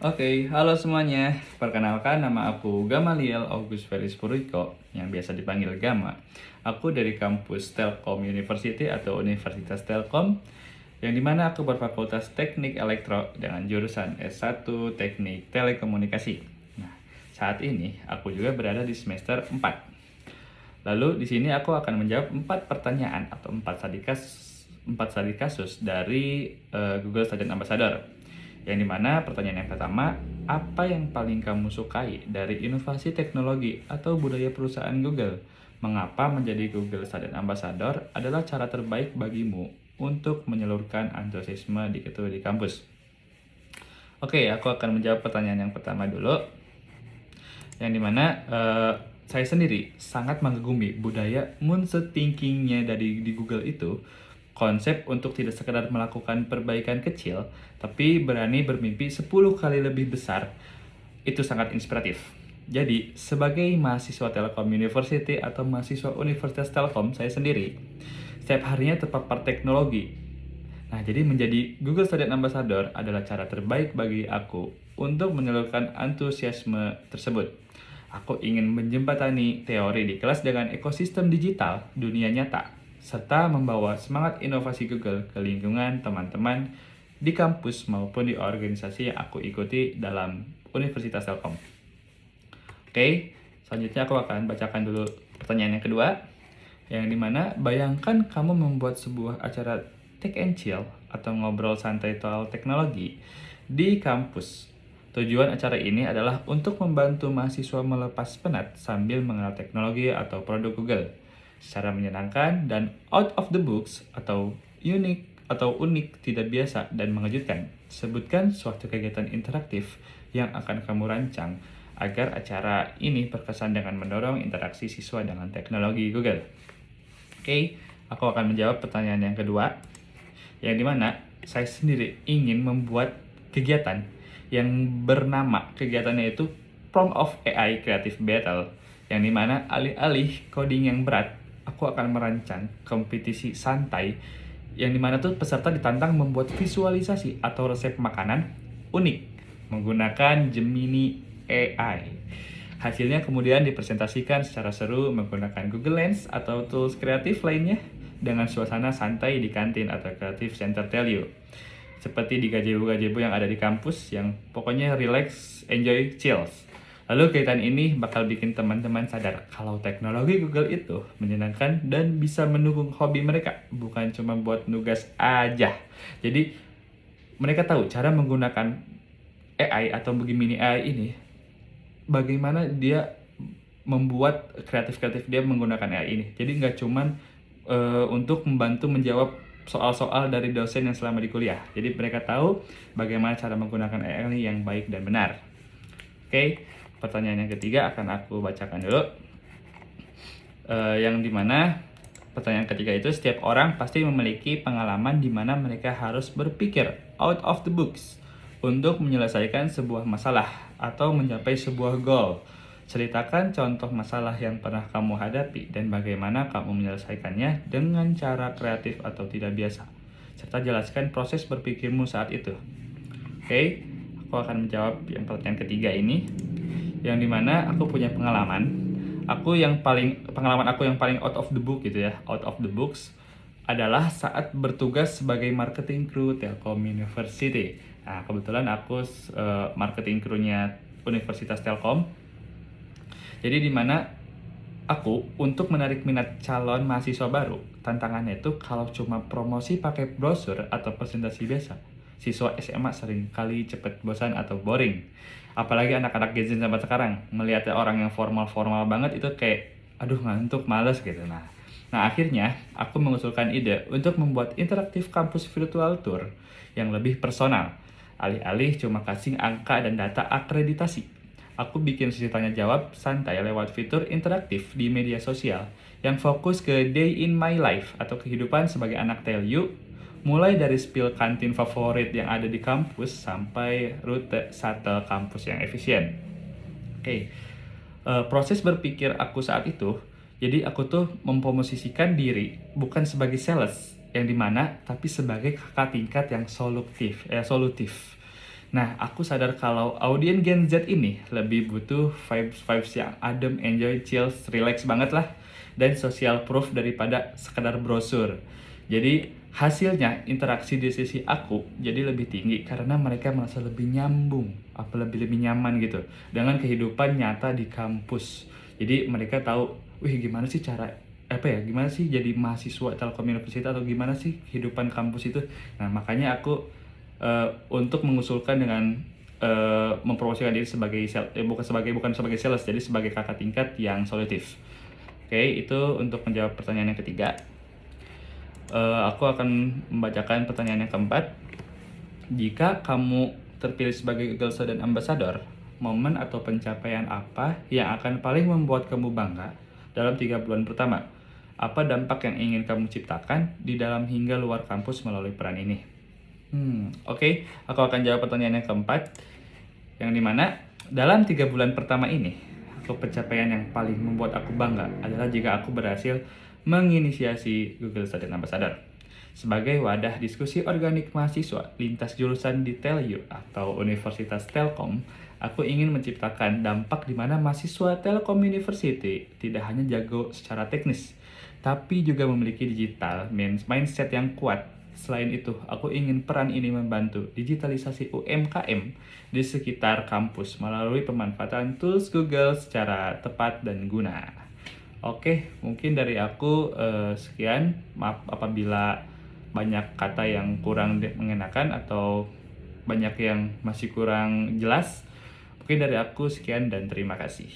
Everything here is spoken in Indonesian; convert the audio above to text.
Oke, halo semuanya. Perkenalkan, nama aku Gamaliel August Felis Puriko, yang biasa dipanggil Gama. Aku dari kampus Telkom University atau Universitas Telkom, yang dimana aku berfakultas Teknik Elektro dengan jurusan S1 Teknik Telekomunikasi. Nah, saat ini aku juga berada di semester 4. Lalu di sini aku akan menjawab 4 pertanyaan atau 4 studi kasus dari Google Student Ambassador. Yang dimana pertanyaan yang pertama, apa yang paling kamu sukai dari inovasi teknologi atau budaya perusahaan Google? Mengapa menjadi Google Student Ambassador adalah cara terbaik bagimu untuk menyalurkan antusiasme di kampus? Oke, aku akan menjawab pertanyaan yang pertama dulu. Yang dimana saya sendiri sangat mengagumi budaya moonshot thinkingnya di Google itu. Konsep untuk tidak sekedar melakukan perbaikan kecil, tapi berani bermimpi 10 kali lebih besar, itu sangat inspiratif. Jadi, sebagai mahasiswa Telkom University atau mahasiswa Universitas Telkom, saya sendiri, setiap harinya terpapar teknologi. Nah, jadi menjadi Google Student Ambassador adalah cara terbaik bagi aku untuk menyalurkan antusiasme tersebut. Aku ingin menjembatani teori di kelas dengan ekosistem digital dunia nyata, serta membawa semangat inovasi Google ke lingkungan teman-teman di kampus maupun di organisasi yang aku ikuti dalam Universitas Telkom. Oke, selanjutnya aku akan bacakan dulu pertanyaan yang kedua, yang dimana bayangkan kamu membuat sebuah acara take and chill atau ngobrol santai soal teknologi di kampus. Tujuan acara ini adalah untuk membantu mahasiswa melepas penat sambil mengenal teknologi atau produk Google secara menyenangkan dan out of the box atau unik, tidak biasa dan mengejutkan. Sebutkan suatu kegiatan interaktif yang akan kamu rancang agar acara ini berkesan dengan mendorong interaksi siswa dengan teknologi Google. Oke, aku akan menjawab pertanyaan yang kedua, yang dimana saya sendiri ingin membuat kegiatan yang bernama kegiatannya itu Prompt of AI Creative Battle, yang dimana alih-alih coding yang berat, aku akan merancang kompetisi santai yang dimana tuh peserta ditantang membuat visualisasi atau resep makanan unik menggunakan Gemini AI. Hasilnya kemudian dipresentasikan secara seru menggunakan Google Lens atau tools kreatif lainnya dengan suasana santai di kantin atau Creative Center Tell You. Seperti di gazebo-gazebo yang ada di kampus yang pokoknya relax, enjoy, chills. Lalu kegiatan ini bakal bikin teman-teman sadar kalau teknologi Google itu menyenangkan dan bisa mendukung hobi mereka, bukan cuma buat nugas aja. Jadi mereka tahu cara menggunakan AI atau Gemini AI ini, bagaimana dia membuat kreatif-kreatif dia menggunakan AI ini. Jadi nggak cuman untuk membantu menjawab soal-soal dari dosen yang selama di kuliah. Jadi mereka tahu bagaimana cara menggunakan AI ini yang baik dan benar. Oke, pertanyaan yang ketiga akan aku bacakan dulu. Yang dimana pertanyaan ketiga itu, setiap orang pasti memiliki pengalaman di mana mereka harus berpikir out of the box untuk menyelesaikan sebuah masalah atau mencapai sebuah goal. Ceritakan contoh masalah yang pernah kamu hadapi dan bagaimana kamu menyelesaikannya dengan cara kreatif atau tidak biasa. Serta jelaskan proses berpikirmu saat itu. Oke, aku akan menjawab yang pertanyaan ketiga ini, yang dimana aku punya pengalaman. Pengalaman aku yang paling out of the book gitu ya, out of the books adalah saat bertugas sebagai marketing crew Telkom University. Nah, kebetulan aku marketing crew-nya Universitas Telkom. Jadi di mana aku untuk menarik minat calon mahasiswa baru, tantangannya itu kalau cuma promosi pakai brosur atau presentasi biasa, siswa SMA sering kali cepet bosan atau boring. Apalagi anak-anak Gen Z zaman sekarang, melihat orang yang formal-formal banget itu kayak, aduh ngantuk, males gitu. Nah akhirnya aku mengusulkan ide untuk membuat interaktif kampus virtual tour yang lebih personal. Alih-alih cuma kasih angka dan data akreditasi, aku bikin sesi tanya jawab santai lewat fitur interaktif di media sosial yang fokus ke day in my life atau kehidupan sebagai anak TLU, mulai dari spill kantin favorit yang ada di kampus sampai rute shuttle kampus yang efisien. Oke, proses berpikir aku saat itu, jadi aku tuh memposisikan diri bukan sebagai sales yang dimana, tapi sebagai kakak tingkat yang solutif. Nah, aku sadar kalau audiens Gen Z ini lebih butuh vibes yang adem, enjoy, chill, relax banget lah, dan social proof daripada sekedar brosur. Jadi hasilnya interaksi di sisi aku jadi lebih tinggi karena mereka merasa lebih nyambung, apa lebih nyaman gitu dengan kehidupan nyata di kampus. Jadi mereka tahu, wih gimana sih cara gimana sih jadi mahasiswa Telkom Universitas atau gimana sih kehidupan kampus itu. Nah, makanya aku untuk mengusulkan dengan mempromosikan diri sebagai bukan sebagai sales, jadi sebagai kakak tingkat yang solutif. Oke, itu untuk menjawab pertanyaan yang ketiga. Aku akan membacakan pertanyaan yang keempat. Jika kamu terpilih sebagai Google Student Ambassador, momen atau pencapaian apa yang akan paling membuat kamu bangga dalam 3 bulan pertama? Apa dampak yang ingin kamu ciptakan di dalam hingga luar kampus melalui peran ini? Oke, aku akan jawab pertanyaan yang keempat, yang dimana dalam 3 bulan pertama ini, pencapaian yang paling membuat aku bangga adalah jika aku berhasil menginisiasi Google Student Ambassador. Sebagai wadah diskusi organik mahasiswa lintas jurusan di TELU atau Universitas Telkom, aku ingin menciptakan dampak di mana mahasiswa Telkom University tidak hanya jago secara teknis, tapi juga memiliki mindset yang kuat. Selain itu, aku ingin peran ini membantu digitalisasi UMKM di sekitar kampus melalui pemanfaatan tools Google secara tepat dan guna. Oke, mungkin dari aku sekian. Maaf apabila banyak kata yang kurang mengenakan atau banyak yang masih kurang jelas. Mungkin dari aku sekian dan terima kasih.